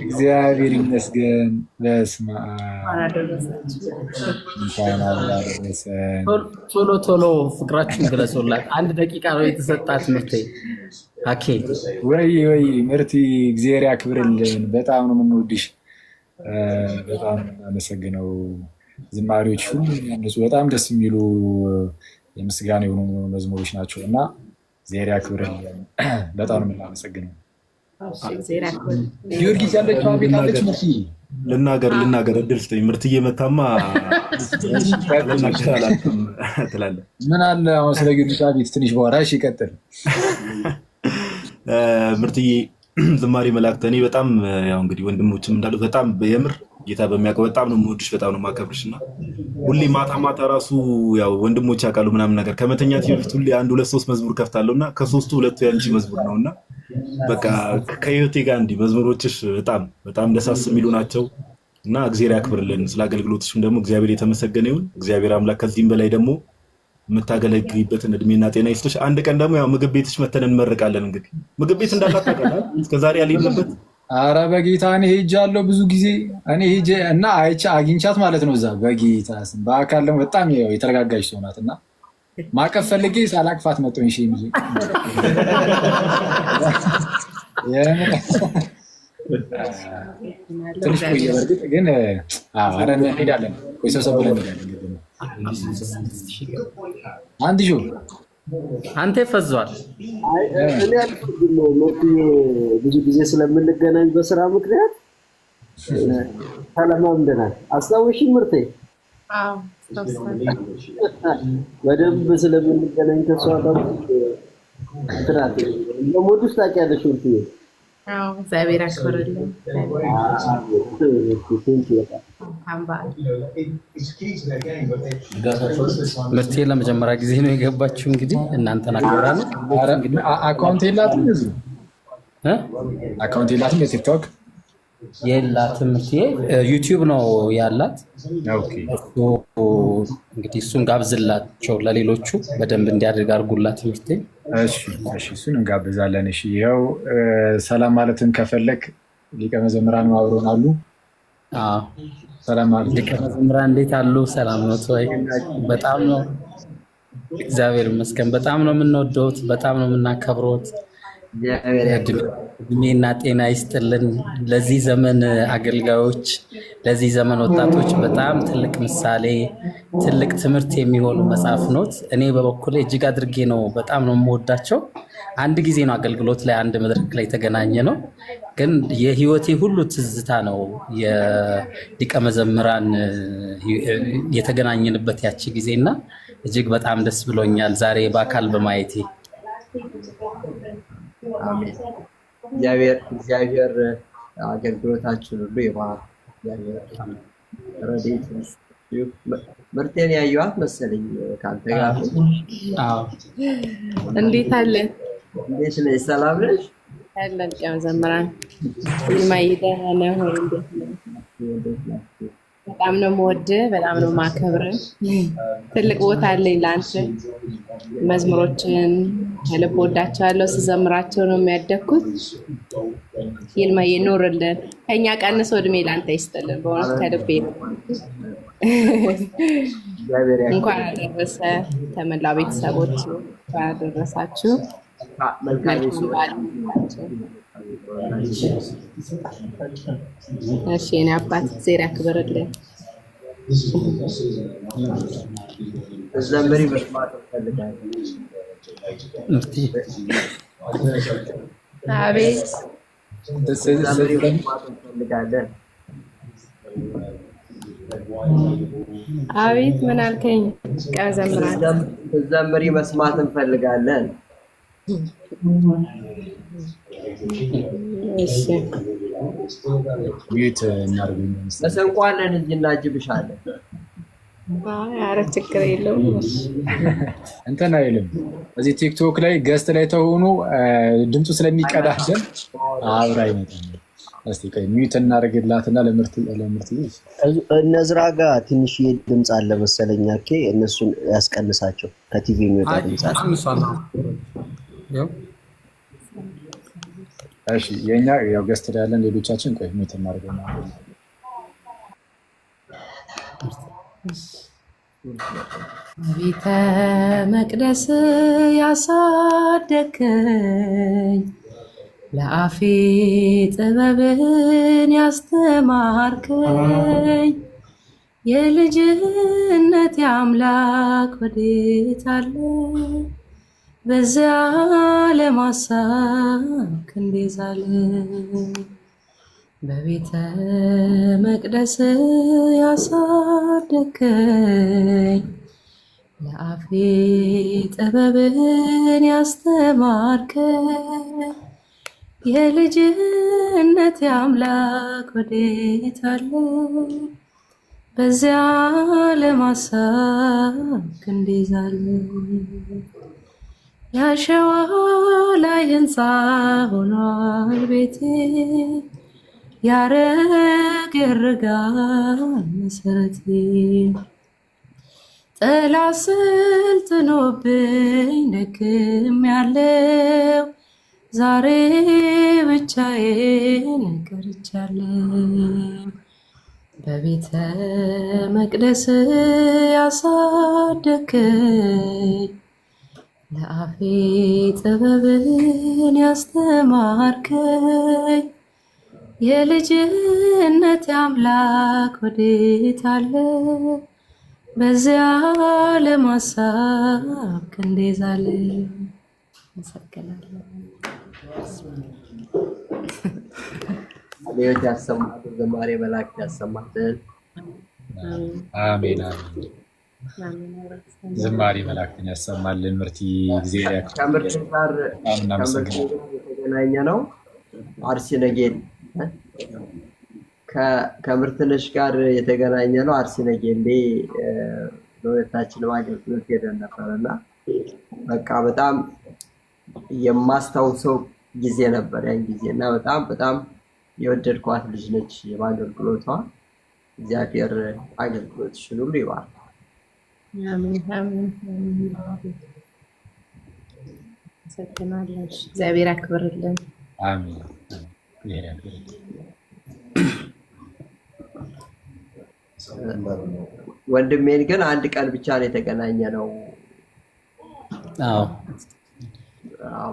እግዚአብሔር ይመስገን። በስመ አብ እንኳን አብሮ አደረሰን። ቶሎ ቶሎ ፍቅራችሁን ግለጹላት። 1 ደቂቃ ነው የተሰጣት ምርቴ። ኦኬ ወይ ምርቲ እግዚአብሔር ያክብርልን። በጣም ነው የምንወድሽ። በጣም አመሰግነው። ዝማሬዎች ሁሉ ያነሱ በጣም ደስ የሚሉ የምስጋና የሆኑ መዝሙሮች ናቸው እና እግዚአብሔር ያክብርልን። በጣም ነው የምናመሰግነው። ጊዮርጊስ ያለችው ቤት አለች። ምርቲ ልናገር እድል ስጠኝ። ምርትዬ መታማ ትላለህ። ምን አለ አሁን ስለ ጊዮርጊስ ቤት ትንሽ በኋላ እሺ፣ ይቀጥል። ምርትዬ ዝማሬ መላእክት እኔ በጣም ያው እንግዲህ ወንድሞችም እንዳሉ በጣም የምር ጌታ በሚያውቀው በጣም ነው የምወድሽ፣ በጣም ነው የማከብርሽ እና ሁሌ ማታ ማታ ራሱ ያው ወንድሞች ያውቃሉ ምናምን ነገር ከመተኛት በፊት ሁሌ 1 2 3 መዝሙር ከፍታለሁ እና ከ3ቱ 2 ያንቺ መዝሙር ነውና በቃ ከህይወቴ ጋር እንዲህ መዝሙሮችሽ በጣም በጣም ደሳስ የሚሉ ናቸው እና እግዚአብሔር ያክብርልን። ስለ አገልግሎትሽም ደግሞ እግዚአብሔር የተመሰገነ ይሁን። እግዚአብሔር አምላክ ከዚህም በላይ ደግሞ የምታገለግይበትን እድሜና ጤና ይስጥሽ። አንድ ቀን ደግሞ ያው ምግብ ቤትሽ መተን እንመርቃለን። እንግዲህ ምግብ ቤት እንዳላጣቀናል እስከዛሬ ያልሄድንበት። አረ በጌታ እኔ ሄጃለሁ ብዙ ጊዜ እኔ ሄጄ እና አይቼ አግኝቻት ማለት ነው እዛ በጌታ ስም። በአካል ደግሞ በጣም የተረጋጋች ሰው ናት እና ማቀፍ ፈልጌ ሳላቅፋት መጥቶኝ እሺ የሚል ትንሽ ቆየ። በእርግጥ ግን አረ እንሄዳለን። ቆይ ሰብሰብ ብለን እንሄዳለን። አንድ ሺው አንተ ፈዟል። እኔ ብዙ ጊዜ ስለምንገናኝ በስራ ምክንያት ተለማምደናል። አስታውሽኝ ምርቴ? አዎ በደንብ ስለምንገናኝ ከሷ ጋር ትናንት ለሞዱስ ታውቂያለሽ ምርቴ? አዎ እግዚአብሔር ያክብርልን። ምርቴ ለመጀመሪያ ጊዜ ነው የገባችው። እንግዲህ እናንተን አክብራ ነው። አካውንት የላትም እዚህ አካውንት የላትም የቲክቶክ የላትም። ምርቴ ዩቲዩብ ነው ያላት። ኦኬ እንግዲህ እሱን ጋብዝላቸው ለሌሎቹ በደንብ እንዲያደርግ አድርጉላት። ምርቴ እሺ እሱን እንጋብዛለን። እሺ ይኸው ሰላም ማለትን ከፈለክ ሊቀ መዘምራን አብረውን አሉ። ሰላም ማለት ሊቀ መዘምራን እንዴት አሉ? ሰላም ነው ወይ? በጣም ነው እግዚአብሔር ይመስገን። በጣም ነው የምንወደውት፣ በጣም ነው የምናከብረውት። እድሜና ጤና ይስጥልን። ለዚህ ዘመን አገልጋዮች፣ ለዚህ ዘመን ወጣቶች በጣም ትልቅ ምሳሌ፣ ትልቅ ትምህርት የሚሆኑ መጽሐፍ ኖት። እኔ በበኩሌ እጅግ አድርጌ ነው በጣም ነው የምወዳቸው። አንድ ጊዜ ነው አገልግሎት ላይ አንድ መድረክ ላይ የተገናኘ ነው፣ ግን የህይወቴ ሁሉ ትዝታ ነው የሊቀ መዘምራን የተገናኘንበት ያቺ ጊዜና እጅግ በጣም ደስ ብሎኛል ዛሬ በአካል በማየቴ። እግዚአብሔር አገልግሎታችን ሁሉ ይባርክ። ረድኤት ምርቴን ያየኋት መሰለኝ ካንተ ጋር። እንዴት አለ? እንዴት ነሽ? ሰላም ነሽ? ያለን ሊቀ መዘምራን ይልማዬ ደህና ነህ ወይ? እንዴት ነህ? በጣም ነው የምወድህ፣ በጣም ነው የማከብርህ። ትልቅ ቦታ አለኝ ለአንተ። መዝሙሮችን ከልብ ወዳቸዋለሁ፣ ስዘምራቸው ነው የሚያደግኩት። ይልማዬ ኑርልን፣ ከኛ ቀንሶ እድሜ ለአንተ ይስጥልን። በእውነት ከልቤ ነው። እንኳን አደረሰ ተመላ ቤተሰቦች፣ እንኳን አደረሳችሁ። መልካም በዓል። እሺ የኔ አባት እግዚአብሔር ያክብርልኝ። ዘምሪ መስማት እፈልጋለሁ። አቤት ዘምሪ መስማት እንፈልጋለን። አቤት ምን አልከኝ? ቀዘምራል ዘምሪ መስማት እንፈልጋለን። እሺ ሚዩት እናድርገው። መሰንቆ አለን እዚህ እናጅብሻለን። ኧረ ችግር የለውም። እንትን አይልም። እዚህ ቲክቶክ ላይ ገስት ላይ ተሆኑ ድምፁ ስለሚቀዳለን አብራ ይመጣል። እስቲ ቆይ ሚዩት እናደርግላትና ለምርት እነዝራ ጋር ትንሽ ድምፅ አለ መሰለኝ። እነሱን ያስቀንሳቸው። ከቲቪ የሚወጣ ድምፅ አለ። እሺ የኛ ያው ገስት ላይ ያለን ሌሎቻችን ቆይ ምን ተማርገና ቤተ መቅደስ ያሳደከኝ ለአፌ ጥበብን ያስተማርከኝ የልጅነት አምላክ ወዴት አለ? በዚያ ለማሳብ ክንዴ ዛለ። በቤተ መቅደስ ያሳደከኝ ለአፌ ጥበብን ያስተማርከኝ የልጅነት አምላክ ወዴት አለ? በዚያ ለማሳብ ክንዴ ዛለ። ያሸዋ ላይ ህንፃ ሆኗል ቤቴ ያረገርጋል መሰረቴ ጠላት ስልጥኖብኝ ደክም ያለው ዛሬ ብቻዬን ቀርቻለሁ። በቤተ መቅደስ ያሳደከኝ ለአፌ ጥበብን ያስተማርከኝ የልጅነት አምላክ ወዴት አለ? በዚያ ለማሳብ ክንዴ ዛለ። አመሰግናለሁ። ሌሎች ያሰማትን ዝማሬ መላእክት ያሰማትን። አሜን አሜን። ዝማሬ መላእክትን ያሰማልን። ምርት እግዚአብሔር ያክብር። ከምርት ጋር የተገናኘ ነው። አርሲ ነገሌ ከምርትነሽ ጋር የተገናኘ ነው። አርሲ ነገሌ ለሁለታችንም አገልግሎት ሄደን ነበር እና በቃ በጣም የማስታውሰው ጊዜ ነበር ያን ጊዜ እና በጣም የወደድኳት ልጅ ነች። በአገልግሎቷ እግዚአብሔር አገልግሎትሽን ሁሉ ይባርክ። እግዚአብሔር ያክብርልን። አሜን። ወንድሜን ግን አንድ ቀን ብቻ ነው የተገናኘ ነው።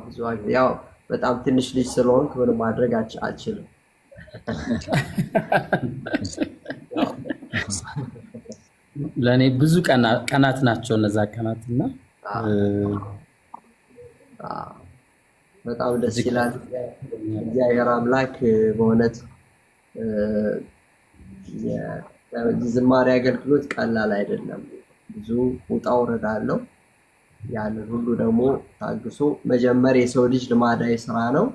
ብዙ ያው በጣም ትንሽ ልጅ ስለሆንክ ምንም ማድረግ አልችልም። ለእኔ ብዙ ቀናት ናቸው እነዛ ቀናት እና በጣም ደስ ይላል። እግዚአብሔር አምላክ በእውነት የዝማሬ አገልግሎት ቀላል አይደለም። ብዙ ውጣ ውረድ አለው። ያንን ሁሉ ደግሞ ታግሶ መጀመር የሰው ልጅ ልማዳዊ ስራ ነው።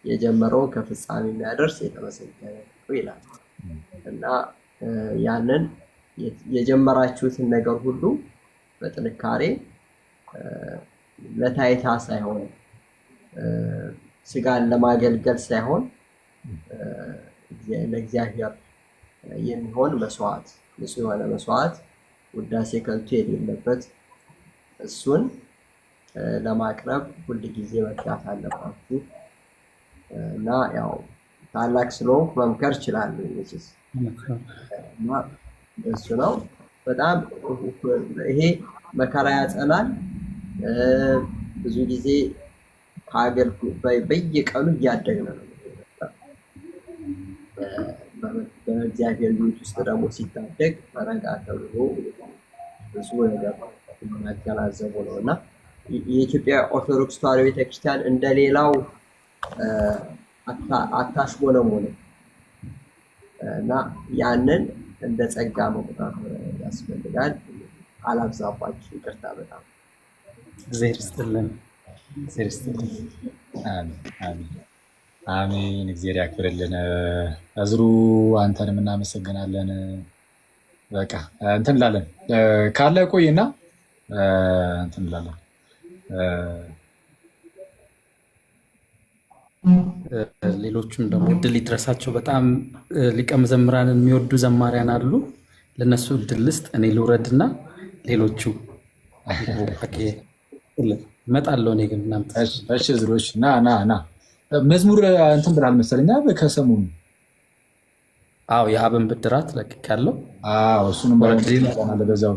የጀመረውን ከፍጻሜ የሚያደርስ የተመሰገነ ይላል እና ያንን የጀመራችሁትን ነገር ሁሉ በጥንካሬ ለታይታ ሳይሆን ስጋን ለማገልገል ሳይሆን ለእግዚአብሔር የሚሆን መስዋዕት፣ ንጹህ የሆነ መስዋዕት፣ ውዳሴ ከንቱ የሌለበት እሱን ለማቅረብ ሁል ጊዜ መትጋት አለባችሁ እና ያው ታላቅ ስለሆንኩ መምከር እችላለሁ እና እሱ ነው። በጣም ይሄ መከራ ያጸናል። ብዙ ጊዜ በየቀኑ እያደግን ነው። በእግዚአብሔር ቤት ውስጥ ደግሞ ሲታደግ ረጋ ተብሎ ብዙ ነገር የሚያገናዘቡ ነው እና የኢትዮጵያ ኦርቶዶክስ ተዋሕዶ ቤተክርስቲያን እንደሌላው አታሽሞነሙንም እና ያንን እንደ ጸጋ መቁጠር ያስፈልጋል። አላብዛባችሁ፣ ይቅርታ። በጣም እግዚአብሔር ይስጥልን። አሜን። እግዚአብሔር ያክብርልን። እዝሩ አንተንም እናመሰግናለን። በቃ እንትን እንላለን ካለ ቆይና እንትን እንላለን። ሌሎቹም ደግሞ እድል ይድረሳቸው። በጣም ሊቀ መዘምራንን የሚወዱ ዘማሪያን አሉ። ለነሱ እድል ልስጥ። እኔ ልውረድና ሌሎቹ እመጣለሁ። እኔ ግን እናንተ እሺ ዝሮች ና መዝሙር እንትን ብላል መሰለኝ ከሰሞኑ። አዎ የአብን ብድራት ለቅቄያለሁ። እሱንም ባለ በዛው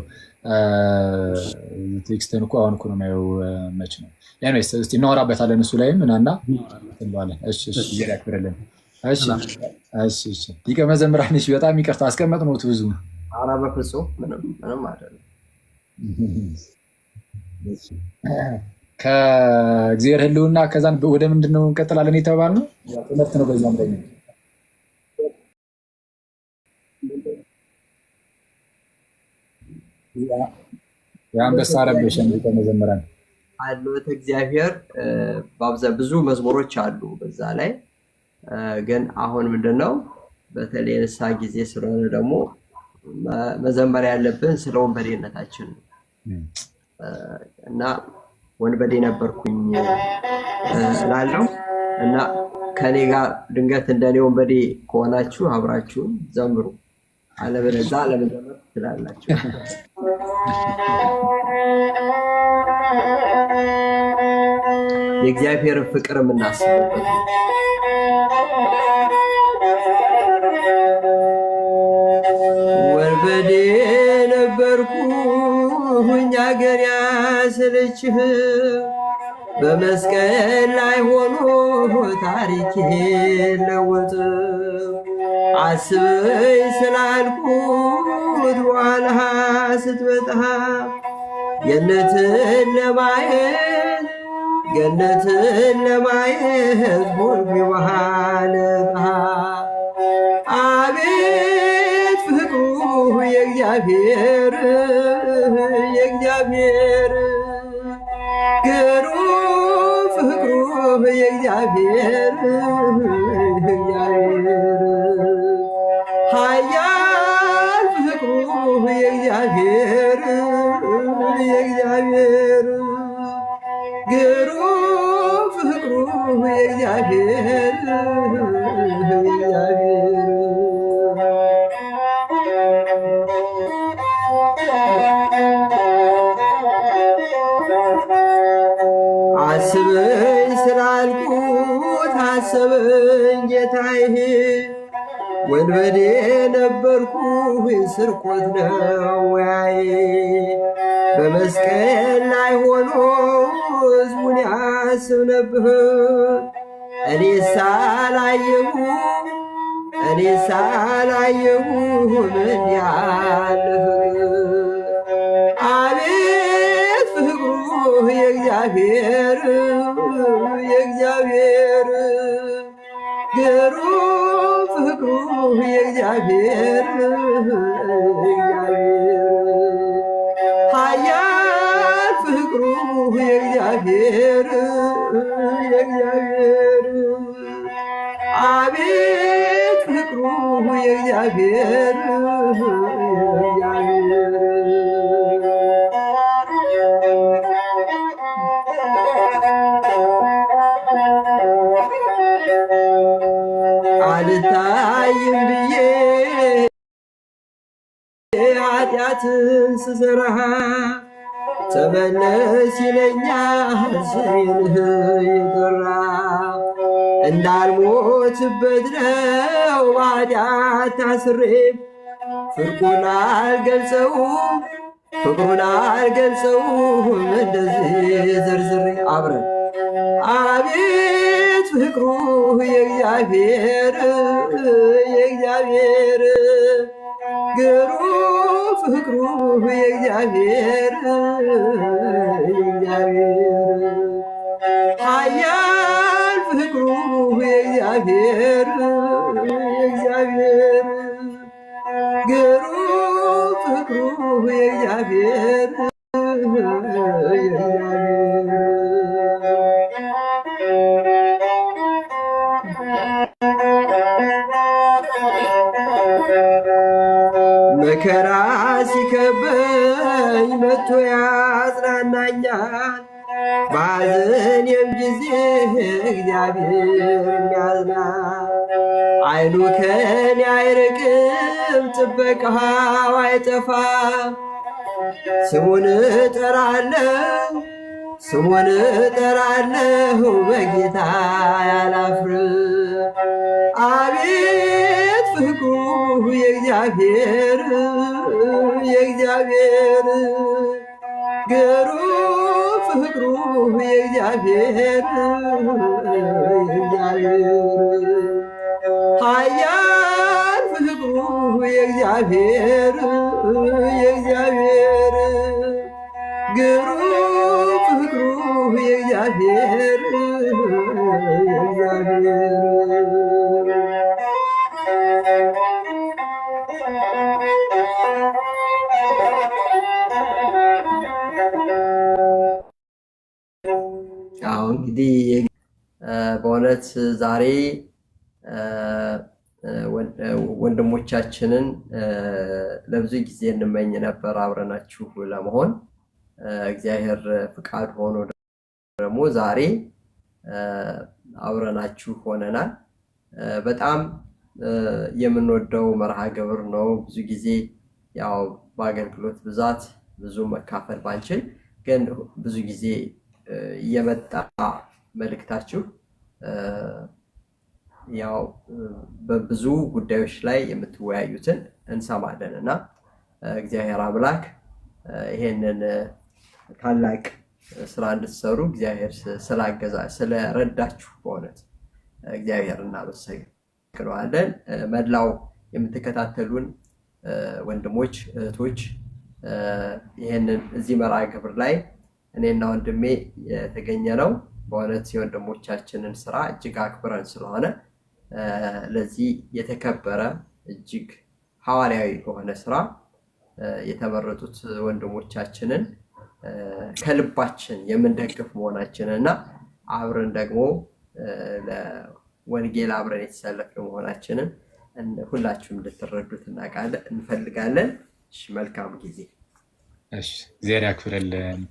ቴክስትን እኮ አሁን እኮ ነው የማየው። መች ነው ያኔስ? እስቲ እናወራበታለን እሱ ላይም እናና እንባለን። እሺ እሺ ያክብርልን። እሺ እሺ እሺ ሊቀ መዘምራን ነሽ። በጣም ይቅርታ አስቀመጥነው ብዙ። ኧረ በፍፁም ምንም አይደለም። ከእግዚአብሔር ህልውና ከዛን ወደ ምንድን ነው እንቀጥላለን የተባልነው? ትምህርት ነው። በዛም ላይ የአንበሳ ረበሸን ሊቀ መዘምራን አሉት እግዚአብሔር ብዙ መዝሙሮች አሉ በዛ ላይ ግን አሁን ምንድነው በተለይ ንስሐ ጊዜ ስለሆነ ደግሞ መዘመር ያለብን ስለ ወንበዴነታችን እና ወንበዴ ነበርኩኝ እላለሁ እና ከኔ ጋር ድንገት እንደኔ ወንበዴ ከሆናችሁ አብራችሁን ዘምሩ፣ አለበለዚያ ለመዘመር ትችላላችሁ። የእግዚአብሔርን ፍቅር የምናስብበት ወንበዴ ነበርኩኝ አገር ያሰለችህ በመስቀል ላይ ሆኖ ታሪኬ ለወጥ አስበኝ ስላልኩት በኋላ ስትመጣ ገነትን ለማየት ሁሉ በኋላ አቤት ፍቅሩ የእግዚአብሔር ግሩም ፍቅሩ የእግዚአብሔር ኃያል ፍቅሩ የእግዚአብሔር ግሩም ፍቅሩ የእግዚአብሔር አስበኝ ስላልኩት አሰበኝ ጌታዬ ወንበዴ ነበርኩኝ ስርቆት ነው ያዬ በመስቀል ላይ ሆኖ ሕዝቡን ያስብ ነበር እኔ ሳላየሁ ምን ያለ አቤት ፍቅሩ የእግዚአብሔር ግሩም ፍቅሩ የእግዚአብሔር ኃያል ፍቅሩ የእግዚአብሔር አቤት ፍቅሩ የእግዚአብሔር አልታይም ብዬ ኃጢአትን ስሰራ ተመለስ ይለኛል ስሜንህ የጠራ እንዳልሞትበት ነው በኃጢአት ታስሬ ፍቅሩን አልገልጸውም እንደዚህ ዘርዝሬ አብረን አቤት ፍቅሩ የእግዚአብሔር ግሩም ፍቅሩ የእግዚአብሔር ኃያል ፍቅሩ የእግዚአብሔር ግሩም ፍቅሩ የእግዚአብሔር መከራ ሲከበኝ መጥቶ ያጽናናኛል በሐዘኔም ጊዜ እግዚአብሔር ያዝናል ዓይኑ ከኔ አይርቅም ጥበቃው አይጠፋም ስሙን እጠራለሁ ስሙን እጠራለሁ በጌታ ያላፍር። አቤት ፍቅሩ የእግዚአብሔር ግሩም ፍቅሩ የእግዚአብሔር ኃያል ፍቅሩ የእግዚአብሔር ግሩም ፍቅሩ የእግዚአብሔር አሁን እንግዲህ በእውነት ዛሬ ወንድሞቻችንን ለብዙ ጊዜ እንመኝ ነበር አብረናችሁ ለመሆን። እግዚአብሔር ፍቃድ ሆኖ ደግሞ ዛሬ አብረናችሁ ሆነናል። በጣም የምንወደው መርሃ ግብር ነው። ብዙ ጊዜ ያው በአገልግሎት ብዛት ብዙ መካፈል ባንችል፣ ግን ብዙ ጊዜ እየመጣ መልእክታችሁ ያው በብዙ ጉዳዮች ላይ የምትወያዩትን እንሰማለን እና እግዚአብሔር አምላክ ይሄንን ታላቅ ስራ እንድትሰሩ እግዚአብሔር ስላገዛ ስለረዳችሁ በእውነት እግዚአብሔር እናመሰግነዋለን። መላው የምትከታተሉን ወንድሞች እህቶች፣ ይሄንን እዚህ መርሃ ግብር ላይ እኔና ወንድሜ የተገኘ ነው በእውነት የወንድሞቻችንን ስራ እጅግ አክብረን ስለሆነ ለዚህ የተከበረ እጅግ ሐዋርያዊ የሆነ ስራ የተመረጡት ወንድሞቻችንን ከልባችን የምንደግፍ መሆናችንን እና አብረን ደግሞ ለወንጌል አብረን የተሰለፍን መሆናችንን ሁላችሁም እንድትረዱት እንፈልጋለን። መልካም ጊዜ። እግዚአብሔር ያክብረልን።